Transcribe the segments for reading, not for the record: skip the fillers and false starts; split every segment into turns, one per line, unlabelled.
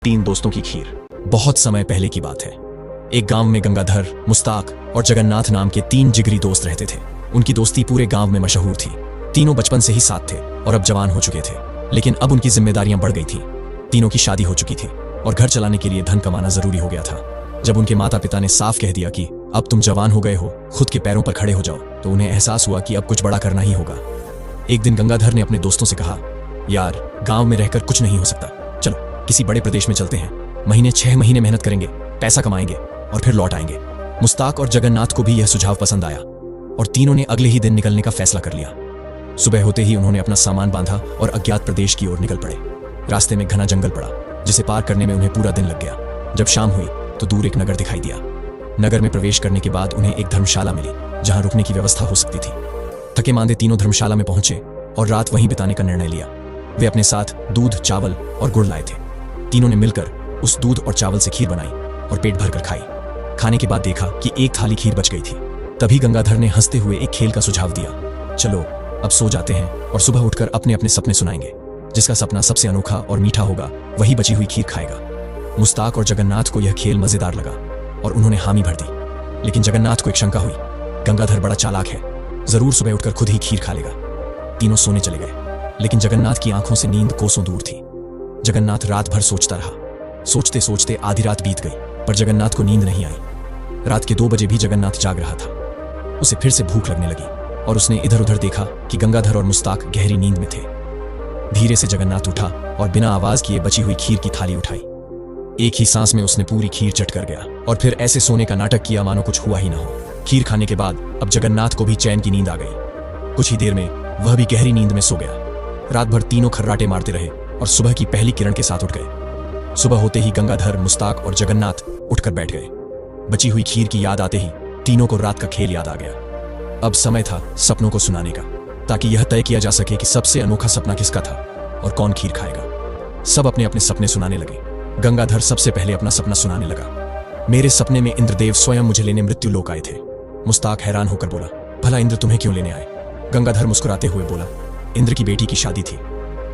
तीन दोस्तों की खीर। बहुत समय पहले की बात है। एक गांव में गंगाधर, मुस्ताक और जगन्नाथ नाम के तीन जिगरी दोस्त रहते थे। उनकी दोस्ती पूरे गांव में मशहूर थी। तीनों बचपन से ही साथ थे और अब जवान हो चुके थे, लेकिन अब उनकी जिम्मेदारियां बढ़ गई थी। तीनों की शादी हो चुकी थी और घर चलाने के लिए धन कमाना जरूरी हो गया था। जब उनके माता पिता ने साफ कह दिया कि अब तुम जवान हो गए हो, खुद के पैरों पर खड़े हो जाओ, तो उन्हें एहसास हुआ कि अब कुछ बड़ा करना ही होगा। एक दिन गंगाधर ने अपने दोस्तों से कहा, यार गांव में रहकर कुछ नहीं हो सकता, चलो किसी बड़े प्रदेश में चलते हैं। 6 महीने मेहनत करेंगे, पैसा कमाएंगे और फिर लौट आएंगे। मुस्ताक और जगन्नाथ को भी यह सुझाव पसंद आया और तीनों ने अगले ही दिन निकलने का फैसला कर लिया। सुबह होते ही उन्होंने अपना सामान बांधा और अज्ञात प्रदेश की ओर निकल पड़े। रास्ते में घना जंगल पड़ा, जिसे पार करने में उन्हें पूरा दिन लग गया। जब शाम हुई तो दूर एक नगर दिखाई दिया। नगर में प्रवेश करने के बाद उन्हें एक धर्मशाला मिली, जहां रुकने की व्यवस्था हो सकती थी। थके मांदे तीनों धर्मशाला में पहुंचे और रात वहीं बिताने का निर्णय लिया। वे अपने साथ दूध, चावल और गुड़ लाए थे। तीनों ने मिलकर उस दूध और चावल से खीर बनाई और पेट भरकर खाई। खाने के बाद देखा कि एक थाली खीर बच गई थी। तभी गंगाधर ने हंसते हुए एक खेल का सुझाव दिया, चलो अब सो जाते हैं और सुबह उठकर अपने अपने सपने सुनाएंगे। जिसका सपना सबसे अनोखा और मीठा होगा, वही बची हुई खीर खाएगा। मुस्ताक और जगन्नाथ को यह खेल मजेदार लगा और उन्होंने हामी भर दी। लेकिन जगन्नाथ को एक शंका हुई, गंगाधर बड़ा चालाक है, जरूर सुबह उठकर खुद ही खीर खा लेगा। तीनों सोने चले गए, लेकिन जगन्नाथ की आंखों से नींद कोसों दूर थी। जगन्नाथ रात भर सोचता रहा। सोचते सोचते आधी रात बीत गई, पर जगन्नाथ को नींद नहीं आई। रात के 2 बजे भी जगन्नाथ जाग रहा था। उसे फिर से भूख लगने लगी और उसने इधर उधर देखा कि गंगाधर और मुस्ताक गहरी नींद में थे। धीरे से जगन्नाथ उठा और बिना आवाज किए बची हुई खीर की थाली उठाई। एक ही सांस में उसने पूरी खीर चट कर गया और फिर ऐसे सोने का नाटक किया मानो कुछ हुआ ही ना हो। खीर खाने के बाद अब जगन्नाथ को भी चैन की नींद आ गई। कुछ ही देर में वह भी गहरी नींद में सो गया। रात भर तीनों खर्राटे मारते रहे और सुबह की पहली किरण के साथ उठ गए। सुबह होते ही गंगाधर, मुस्ताक और जगन्नाथ उठकर बैठ गए। बची हुई खीर की याद आते ही तीनों को रात का खेल याद आ गया। अब समय था सपनों को सुनाने का, ताकि यह तय किया जा सके कि सबसे अनोखा सपना किसका था और कौन खीर खाएगा। सब अपने अपने सपने सुनाने लगे। गंगाधर सबसे पहले अपना सपना सुनाने लगा। मेरे सपने में इंद्रदेव स्वयं मुझे लेने मृत्यु लोक आए थे। मुस्ताक हैरान होकर बोला, भला इंद्र तुम्हें क्यों लेने आए? गंगाधर मुस्कुराते हुए बोला, इंद्र की बेटी की शादी थी।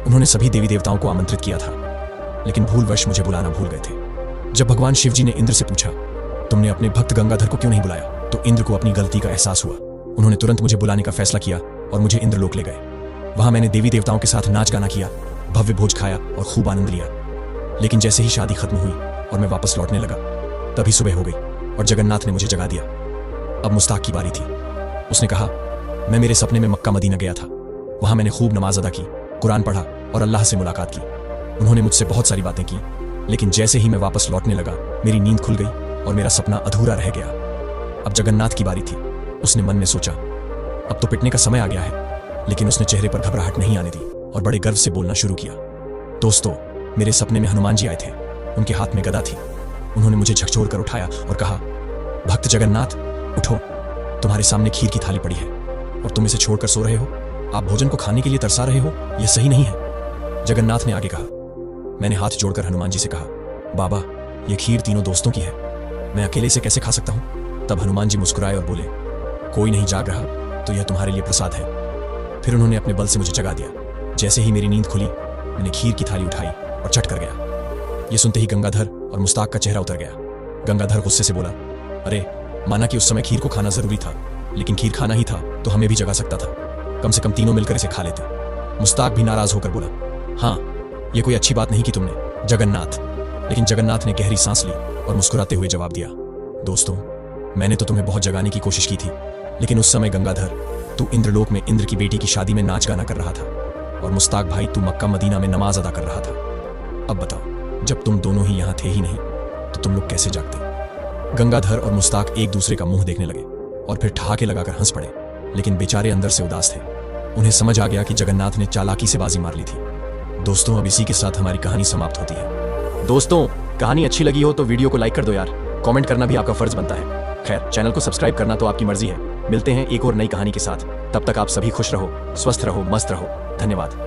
उन्होंने सभी देवी देवताओं को आमंत्रित किया था, लेकिन भूलवश मुझे बुलाना भूल गए थे। जब भगवान शिवजी ने इंद्र से पूछा, तुमने अपने भक्त गंगाधर को क्यों नहीं बुलाया, तो इंद्र को अपनी गलती का एहसास हुआ। उन्होंने तुरंत मुझे बुलाने का फैसला किया और मुझे इंद्रलोक ले गए। वहां मैंने देवी देवताओं के साथ नाच गाना किया, भव्य भोज खाया और खूब आनंद लिया। लेकिन जैसे ही शादी खत्म हुई और मैं वापस लौटने लगा, तभी सुबह हो गई और जगन्नाथ ने मुझे जगा दिया। अब मुस्ताक की बारी थी। उसने कहा, मैं मेरे सपने में मक्का मदीना गया था। वहां मैंने खूब नमाज अदा की, कुरान पढ़ा और अल्लाह से मुलाकात की। उन्होंने मुझसे बहुत सारी बातें की, लेकिन जैसे ही मैं वापस लौटने लगा, मेरी नींद खुल गई और मेरा सपना अधूरा रह गया। अब जगन्नाथ की बारी थी। उसने मन में सोचा, अब तो पिटने का समय आ गया है, लेकिन उसने चेहरे पर घबराहट नहीं आने दी और बड़े गर्व से बोलना शुरू किया, दोस्तों, मेरे सपने में हनुमान जी आए थे। उनके हाथ में गदा थी। उन्होंने मुझे झकझोर कर उठाया और कहा, भक्त जगन्नाथ उठो, तुम्हारे सामने खीर की थाली पड़ी है और तुम इसे छोड़कर सो रहे हो। आप भोजन को खाने के लिए तरसा रहे हो, यह सही नहीं है। जगन्नाथ ने आगे कहा, मैंने हाथ जोड़कर हनुमान जी से कहा, बाबा यह खीर तीनों दोस्तों की है, मैं अकेले इसे कैसे खा सकता हूं? तब हनुमान जी मुस्कुराए और बोले, कोई नहीं जाग रहा तो यह तुम्हारे लिए प्रसाद है। फिर उन्होंने अपने बल से मुझे जगा दिया। जैसे ही मेरी नींद खुली, मैंने खीर की थाली उठाई और चट कर गया। यह सुनते ही गंगाधर और मुस्ताक का चेहरा उतर गया। गंगाधर गुस्से से बोला, अरे माना कि उस समय खीर को खाना जरूरी था, लेकिन खीर खाना ही था तो हमें भी जगा सकता था। कम से कम तीनों मिलकर इसे खा लेते। मुस्ताक भी नाराज होकर बोला, हाँ यह कोई अच्छी बात नहीं की तुमने जगन्नाथ। लेकिन जगन्नाथ ने गहरी सांस ली और मुस्कुराते हुए जवाब दिया, दोस्तों, मैंने तो तुम्हें बहुत जगाने की कोशिश की थी, लेकिन उस समय गंगाधर, तू इंद्रलोक में इंद्र की बेटी की शादी में नाच गाना कर रहा था, और मुस्ताक भाई तू मक्का मदीना में नमाज अदा कर रहा था। अब बताओ, जब तुम दोनों ही यहां थे ही नहीं, तो तुम लोग कैसे जागते? गंगाधर और मुस्ताक एक दूसरे का मुंह देखने लगे और फिर ठहाके लगाकर हंस पड़े, लेकिन बेचारे अंदर से उदास थे। उन्हें समझ आ गया कि जगन्नाथ ने चालाकी से बाजी मार ली थी। दोस्तों, अब इसी के साथ हमारी कहानी समाप्त होती है। दोस्तों, कहानी अच्छी लगी हो तो वीडियो को लाइक कर दो यार। कमेंट करना भी आपका फर्ज बनता है। खैर, चैनल को सब्सक्राइब करना तो आपकी मर्जी है। मिलते हैं एक और नई कहानी के साथ। तब तक आप सभी खुश रहो, स्वस्थ रहो, मस्त रहो। धन्यवाद।